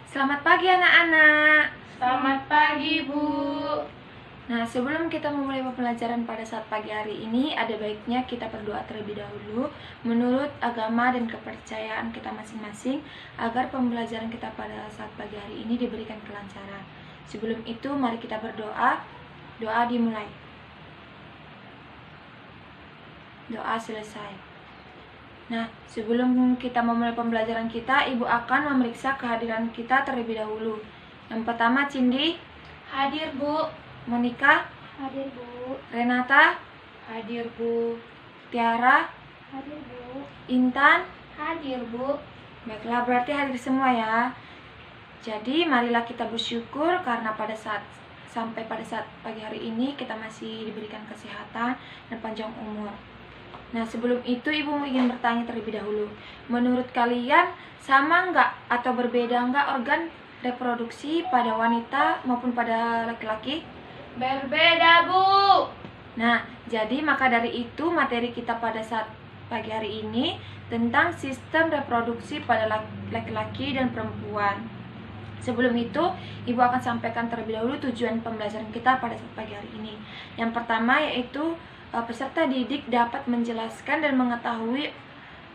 Selamat pagi anak-anak. Selamat pagi, Bu. Nah, sebelum kita memulai pembelajaran pada saat pagi hari ini, ada baiknya kita berdoa terlebih dahulu menurut agama dan kepercayaan kita masing-masing agar pembelajaran kita pada saat pagi hari ini diberikan kelancaran. Sebelum itu, mari kita berdoa. Doa dimulai. Doa selesai. Nah, sebelum kita memulai pembelajaran kita, Ibu akan memeriksa kehadiran kita terlebih dahulu. Yang pertama, Cindy. Hadir, Bu. Monica. Hadir, Bu. Renata. Hadir, Bu. Tiara. Hadir, Bu. Intan. Hadir, Bu. Baiklah, berarti hadir semua ya. Jadi, marilah kita bersyukur karena sampai pada saat pagi hari ini kita masih diberikan kesehatan dan panjang umur. Nah, sebelum itu Ibu ingin bertanya terlebih dahulu. Menurut kalian sama nggak atau berbeda nggak organ reproduksi pada wanita maupun pada laki-laki? Berbeda, Bu. Nah, jadi maka dari itu materi kita pada saat pagi hari ini tentang sistem reproduksi pada laki-laki dan perempuan. Sebelum itu, Ibu akan sampaikan terlebih dahulu tujuan pembelajaran kita pada saat pagi hari ini. Yang pertama yaitu peserta didik dapat menjelaskan dan mengetahui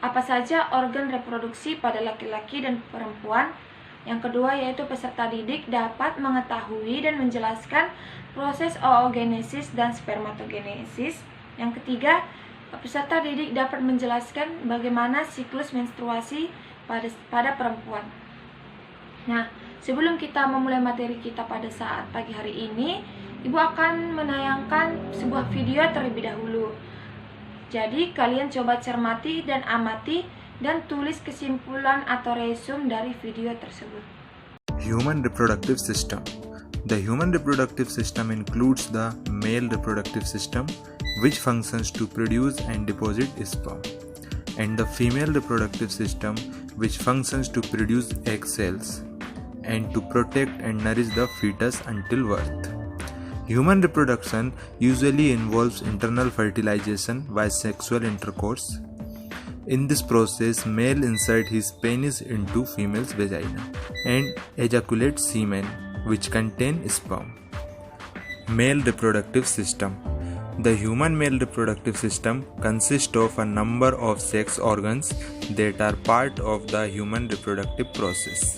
apa saja organ reproduksi pada laki-laki dan perempuan. Yang kedua yaitu peserta didik dapat mengetahui dan menjelaskan proses oogenesis dan spermatogenesis. Yang ketiga, peserta didik dapat menjelaskan bagaimana siklus menstruasi pada perempuan. Nah, sebelum kita memulai materi kita pada saat pagi hari ini, Ibu akan menayangkan sebuah video terlebih dahulu. Jadi kalian coba cermati dan amati dan tulis kesimpulan atau resume dari video tersebut. Human reproductive system. The human reproductive system includes the male reproductive system, which functions to produce and deposit sperm, and the female reproductive system, which functions to produce egg cells and to protect and nourish the fetus until birth. Human reproduction usually involves internal fertilization by sexual intercourse. In this process, male inserts his penis into female's vagina and ejaculates semen, which contain sperm. Male reproductive system. The human male reproductive system consists of a number of sex organs that are part of the human reproductive process.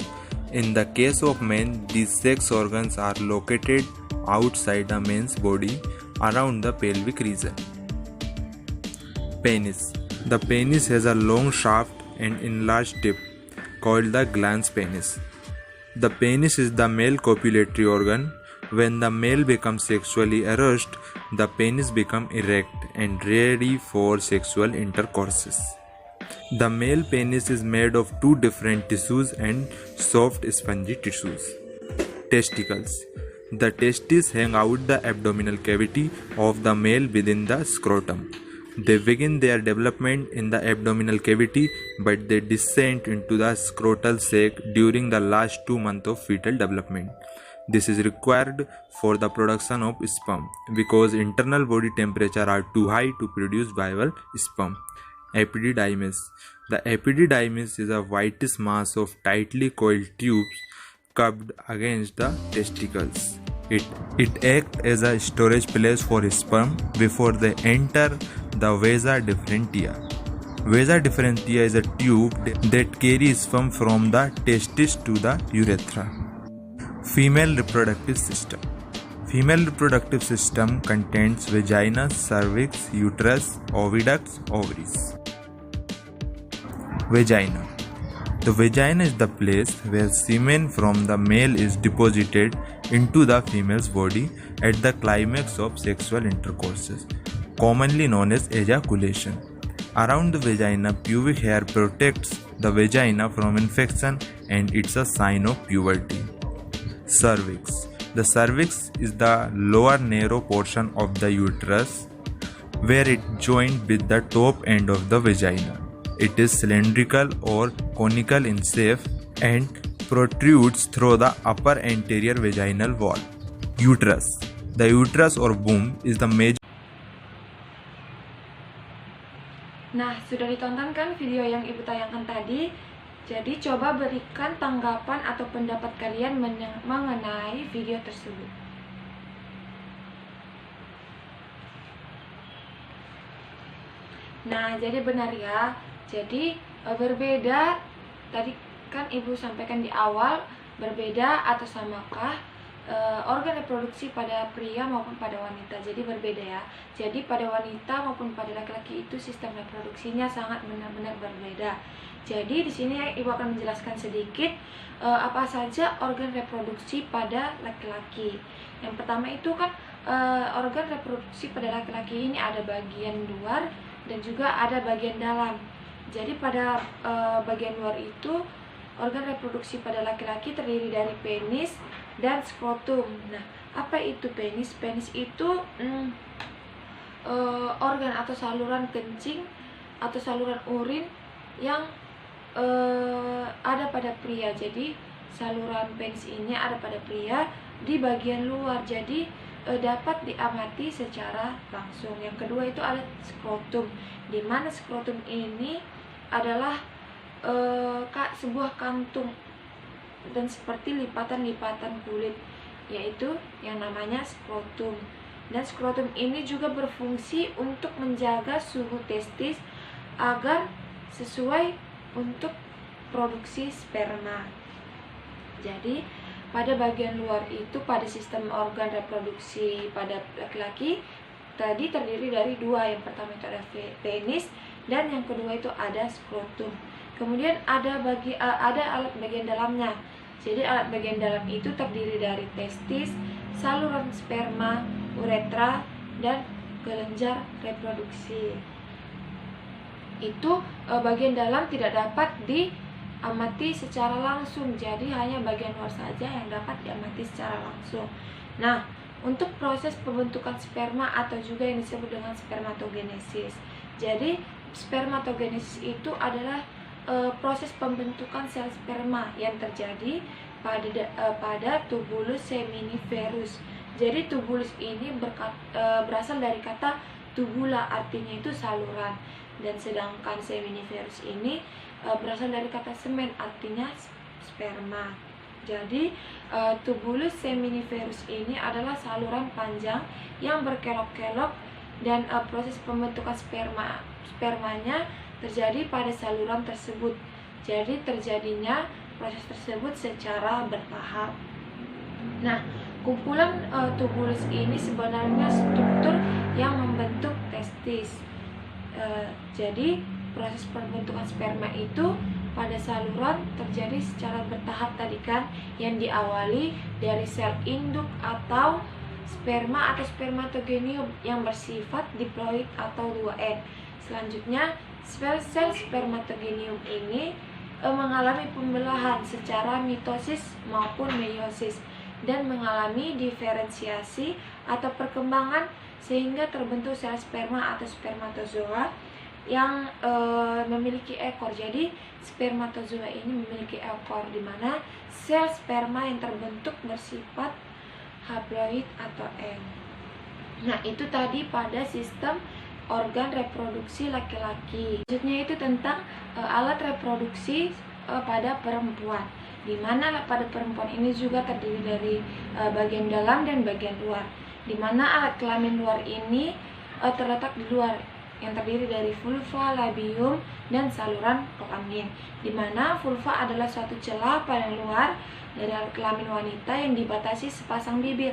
In the case of men, these sex organs are located outside the man's body around the pelvic region. Penis. The penis has a long shaft and enlarged tip called the glans penis. The penis is the male copulatory organ. When the male becomes sexually aroused, the penis becomes erect and ready for sexual intercourse. The male penis is made of two different tissues and soft spongy tissues. Testicles. The testes hang out the abdominal cavity of the male within the scrotum. They begin their development in the abdominal cavity, but they descend into the scrotal sac during the last 2 months of fetal development. This is required for the production of sperm because internal body temperature are too high to produce viable sperm. Epididymis. The epididymis is a whitish mass of tightly coiled tubes cupped against the testicles. It acts as a storage place for sperm before they enter the vasa differentia. Vasa differentia is a tube that carries sperm from the testis to the urethra. Female reproductive system. Female reproductive system contains vagina, cervix, uterus, oviducts, ovaries. Vagina. The vagina is the place where semen from the male is deposited into the female's body at the climax of sexual intercourse, commonly known as ejaculation. Around the vagina, pubic hair protects the vagina from infection and it's a sign of puberty. Cervix. The cervix is the lower narrow portion of the uterus where it joins with the top end of the vagina. It is cylindrical or conical in shape and protrudes through the upper anterior vaginal wall. Uterus. The uterus or womb is the major. Nah, sudah ditonton kan video yang Ibu tayangkan tadi? Jadi coba berikan tanggapan atau pendapat kalian mengenai video tersebut. Nah, jadi benar ya. Jadi berbeda, tadi kan Ibu sampaikan di awal, berbeda atau samakah organ reproduksi pada pria maupun pada wanita. Jadi berbeda ya. Jadi pada wanita maupun pada laki-laki itu sistem reproduksinya sangat benar-benar berbeda. Jadi di sini Ibu akan menjelaskan sedikit apa saja organ reproduksi pada laki-laki. Yang pertama itu kan organ reproduksi pada laki-laki ini ada bagian luar dan juga ada bagian dalam. Jadi pada bagian luar itu organ reproduksi pada laki-laki terdiri dari penis dan skrotum. Nah, apa itu penis? Penis itu organ atau saluran kencing atau saluran urin yang ada pada pria. Jadi saluran penis ini ada pada pria di bagian luar. Jadi dapat diamati secara langsung. Yang kedua itu ada skrotum, di mana skrotum ini adalah sebuah kantung dan seperti lipatan-lipatan kulit, yaitu yang namanya skrotum. Dan skrotum ini juga berfungsi untuk menjaga suhu testis agar sesuai untuk produksi sperma. Jadi pada bagian luar itu pada sistem organ reproduksi pada laki-laki tadi terdiri dari dua. Yang pertama itu ada penis dan yang kedua itu ada skrotum. Kemudian ada alat bagian dalamnya. Jadi alat bagian dalam itu terdiri dari testis, saluran sperma, uretra, dan kelenjar reproduksi. Itu bagian dalam tidak dapat diamati secara langsung. Jadi hanya bagian luar saja yang dapat diamati secara langsung. Nah, untuk proses pembentukan sperma atau juga yang disebut dengan spermatogenesis. Jadi spermatogenesis itu adalah proses pembentukan sel sperma yang terjadi pada tubulus seminiferus. Jadi tubulus ini berasal dari kata tubula, artinya itu saluran, dan sedangkan seminiferus ini berasal dari kata semen, artinya sperma. Jadi tubulus seminiferus ini adalah saluran panjang yang berkelok-kelok dan proses pembentukan spermanya terjadi pada saluran tersebut. Jadi terjadinya proses tersebut secara bertahap. Nah, kumpulan tubulus ini sebenarnya struktur yang membentuk testis. Jadi proses pembentukan sperma itu pada saluran terjadi secara bertahap tadi kan, yang diawali dari sel induk atau sperma atau spermatogenium yang bersifat diploid atau 2N. Selanjutnya sel spermatogenium ini mengalami pembelahan secara mitosis maupun meiosis dan mengalami diferensiasi atau perkembangan sehingga terbentuk sel sperma atau spermatozoa yang memiliki ekor. Jadi spermatozoa ini memiliki ekor, di mana sel sperma yang terbentuk bersifat haploid atau N. Nah, itu tadi pada sistem organ reproduksi laki-laki. Selanjutnya itu tentang alat reproduksi pada perempuan, di mana pada perempuan ini juga terdiri dari bagian dalam dan bagian luar, di mana alat kelamin luar ini terletak di luar, yang terdiri dari vulva, labium, dan saluran kelamin, di mana vulva adalah suatu celah paling luar dari alat kelamin wanita yang dibatasi sepasang bibir.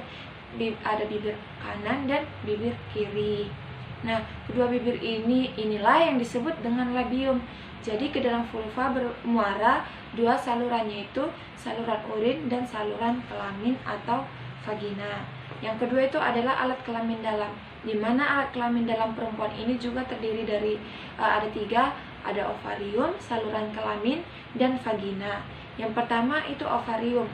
Ada bibir kanan dan bibir kiri. Nah, kedua bibir inilah yang disebut dengan labium. Jadi ke dalam vulva bermuara dua saluran, yaitu saluran urin dan saluran kelamin atau vagina. Yang kedua itu adalah alat kelamin dalam, di mana alat kelamin dalam perempuan ini juga terdiri dari ada tiga, ada ovarium, saluran kelamin, dan vagina. Yang pertama itu ovarium,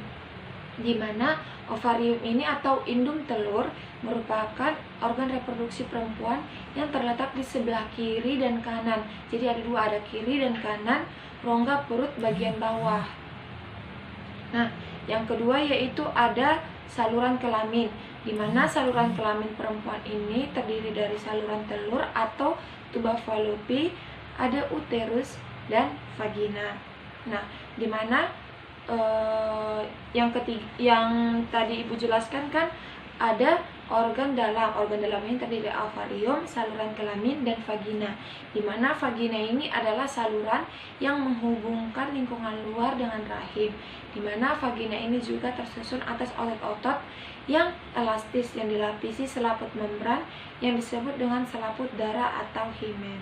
di mana ovarium ini atau indung telur merupakan organ reproduksi perempuan yang terletak di sebelah kiri dan kanan. Jadi ada dua, ada kiri dan kanan rongga perut bagian bawah. Nah, yang kedua yaitu ada saluran kelamin, di mana saluran kelamin perempuan ini terdiri dari saluran telur atau tuba Fallopi, ada uterus dan vagina. Nah, dimana yang tadi Ibu jelaskan kan ada organ dalam. Organ dalam ini terdiri dari ovarium, saluran kelamin, dan vagina. Dimana vagina ini adalah saluran yang menghubungkan lingkungan luar dengan rahim. Dimana vagina ini juga tersusun atas otot-otot yang elastis yang dilapisi selaput membran yang disebut dengan selaput darah atau himen.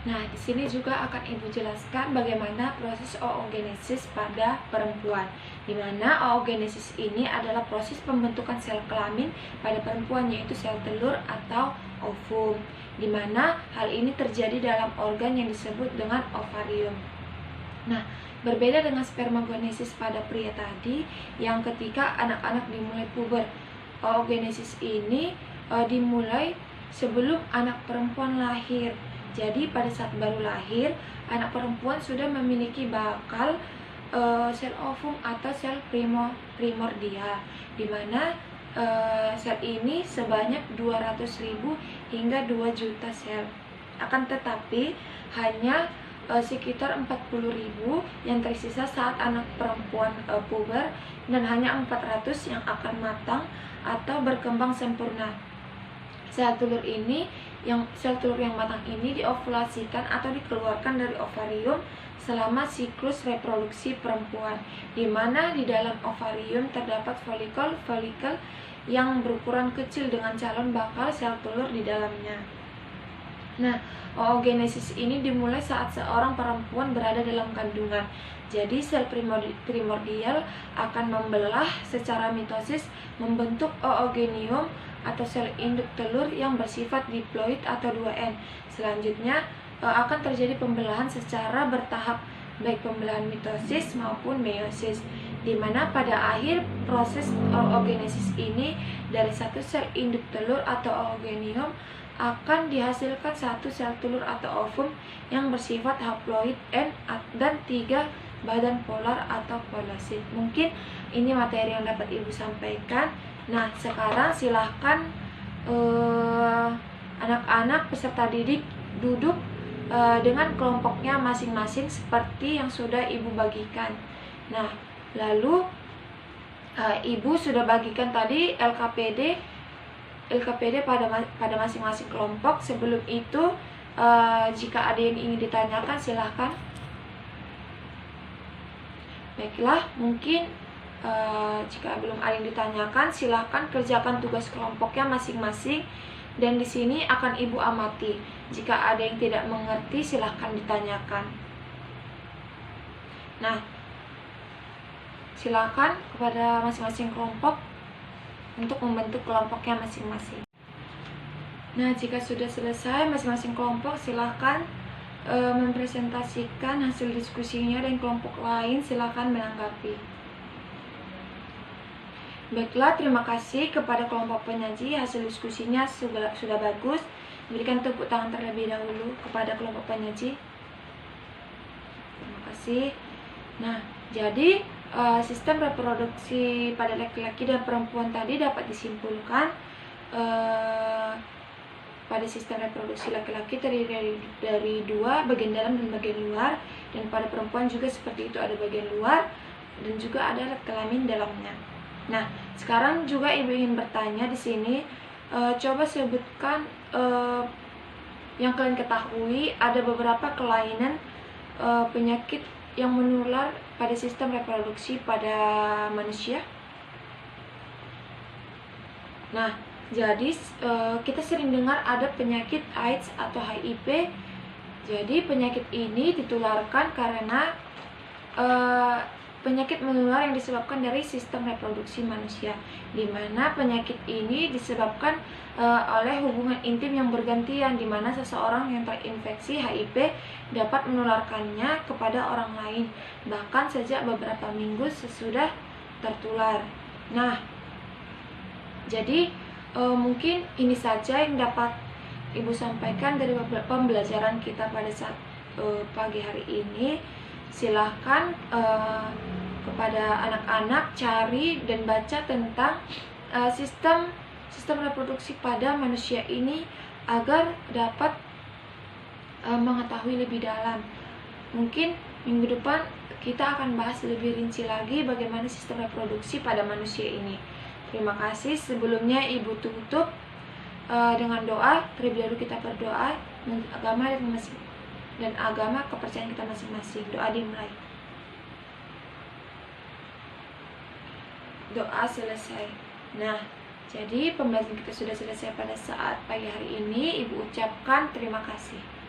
Nah, di sini juga akan Ibu jelaskan bagaimana proses oogenesis pada perempuan. Di mana oogenesis ini adalah proses pembentukan sel kelamin pada perempuan, yaitu sel telur atau ovum. Di mana hal ini terjadi dalam organ yang disebut dengan ovarium. Nah, berbeda dengan spermagenesis pada pria tadi, yang ketika anak-anak dimulai puber. Oogenesis ini dimulai sebelum anak perempuan lahir. Jadi pada saat baru lahir, anak perempuan sudah memiliki bakal sel ovum atau sel primordial, di mana sel ini sebanyak 200.000 hingga 2 juta sel. Akan tetapi hanya sekitar 40.000 yang tersisa saat anak perempuan puber, dan hanya 400 yang akan matang atau berkembang sempurna. Sel telur yang matang ini diovulasikan atau dikeluarkan dari ovarium selama siklus reproduksi perempuan, di mana di dalam ovarium terdapat folikel yang berukuran kecil dengan calon bakal sel telur di dalamnya. Nah, oogenesis ini dimulai saat seorang perempuan berada dalam kandungan. Jadi sel primordial akan membelah secara mitosis membentuk oogenium atau sel induk telur yang bersifat diploid atau 2N. Selanjutnya akan terjadi pembelahan secara bertahap, baik pembelahan mitosis maupun meiosis, di mana pada akhir proses oogenesis ini dari satu sel induk telur atau oogenium akan dihasilkan satu sel telur atau ovum yang bersifat haploid N dan 3 badan polar atau polosid. Mungkin ini materi yang dapat Ibu sampaikan. Nah, sekarang silahkan anak-anak peserta didik duduk dengan kelompoknya masing-masing seperti yang sudah Ibu bagikan. Nah, lalu Ibu sudah bagikan tadi LKPD pada masing-masing kelompok. Sebelum itu, jika ada yang ingin ditanyakan, silahkan. Baiklah, mungkin jika belum ada yang ditanyakan, silahkan kerjakan tugas kelompoknya masing-masing. Dan di sini akan Ibu amati. Jika ada yang tidak mengerti, silahkan ditanyakan. Nah, silahkan kepada masing-masing kelompok untuk membentuk kelompoknya masing-masing. Nah, jika sudah selesai masing-masing kelompok, silahkan mempresentasikan hasil diskusinya, dan kelompok lain silahkan menanggapi. Baiklah, terima kasih kepada kelompok penyaji. Hasil diskusinya sudah bagus. Berikan tepuk tangan terlebih dahulu kepada kelompok penyaji. Terima kasih. Nah, jadi sistem reproduksi pada laki-laki dan perempuan tadi dapat disimpulkan pada sistem reproduksi laki-laki terdiri dari 2, bagian dalam dan bagian luar, dan pada perempuan juga seperti itu, ada bagian luar dan juga ada kelamin dalamnya. Nah, sekarang juga Ibu ingin bertanya di sini, coba sebutkan yang kalian ketahui ada beberapa kelainan penyakit yang menular pada sistem reproduksi pada manusia. Nah, jadi kita sering dengar ada penyakit AIDS atau HIV. Jadi penyakit ini ditularkan karena penyakit menular yang disebabkan dari sistem reproduksi manusia, di mana penyakit ini disebabkan oleh hubungan intim yang bergantian, di mana seseorang yang terinfeksi HIV dapat menularkannya kepada orang lain, bahkan sejak beberapa minggu sesudah tertular. Nah, jadi mungkin ini saja yang dapat Ibu sampaikan dari pembelajaran kita pada saat pagi hari ini. Silahkan kepada anak-anak cari dan baca tentang sistem reproduksi pada manusia ini agar dapat mengetahui lebih dalam. Mungkin Minggu depan kita akan bahas lebih rinci lagi bagaimana sistem reproduksi pada manusia ini. Terima kasih. Sebelumnya Ibu tutup dengan doa. Terlebih dahulu kita berdoa dan agama kepercayaan kita masing-masing. Doa dimulai. Doa selesai. Nah, jadi pembelajaran kita sudah selesai pada saat pagi hari ini. Ibu ucapkan terima kasih.